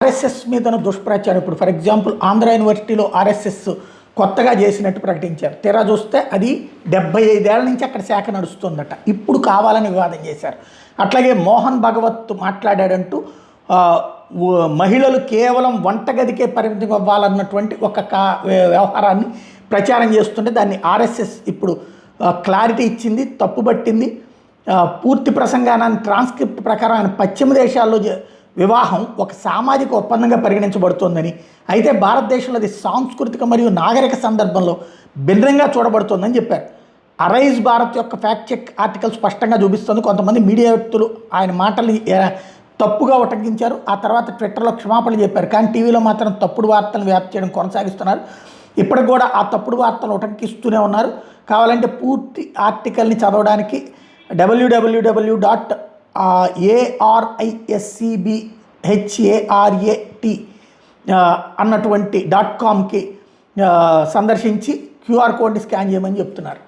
RSS మీద దుష్ప్రచారం. ఇప్పుడు ఫర్ ఎగ్జాంపుల్ ఆంధ్ర యూనివర్సిటీలో ఆర్ఎస్ఎస్ కొత్తగా చేసినట్టు ప్రకటించారు. తెరా చూస్తే అది 75 ఏళ్ల నుంచి అక్కడ శాఖ నడుస్తుందట. ఇప్పుడు కావాలని వివాదం చేశారు. అట్లాగే మోహన్ భగవత్ మాట్లాడాడంటూ మహిళలు కేవలం వంటగదికే పరిమితం అవ్వాలన్నటువంటి ఒక వ్యవహారాన్ని ప్రచారం చేస్తుంటే దాన్ని ఆర్ఎస్ఎస్ ఇప్పుడు క్లారిటీ ఇచ్చింది, తప్పుబట్టింది. పూర్తి ప్రసంగాన్ని ట్రాన్స్క్రిప్ట్ ప్రకారం ఆయన పశ్చిమ దేశాల్లో వివాహం ఒక సామాజిక ఒప్పందంగా పరిగణించబడుతోందని, అయితే భారతదేశంలో అది సాంస్కృతిక మరియు నాగరిక సందర్భంలో భిన్నంగా చూడబడుతోందని చెప్పారు. అరైజ్ భారత్ యొక్క ఫ్యాక్ట్ చెక్ ఆర్టికల్ స్పష్టంగా చూపిస్తుంది. కొంతమంది మీడియా వ్యక్తులు ఆయన మాటలు తప్పుగా ఉటంకించారు. ఆ తర్వాత ట్విట్టర్లో క్షమాపణలు చెప్పారు. కానీ టీవీలో మాత్రం తప్పుడు వార్తలను వ్యాప్తి చేయడం కొనసాగిస్తున్నారు. ఇప్పటికి కూడా ఆ తప్పుడు వార్తలు ఉటంకిస్తూనే ఉన్నారు. కావాలంటే పూర్తి ఆర్టికల్ని చదవడానికి www.ARISCBHARAT అన్నటువంటి .comకి సందర్శించి QR కోడ్ని స్కాన్ చేయమని చెప్తున్నారు.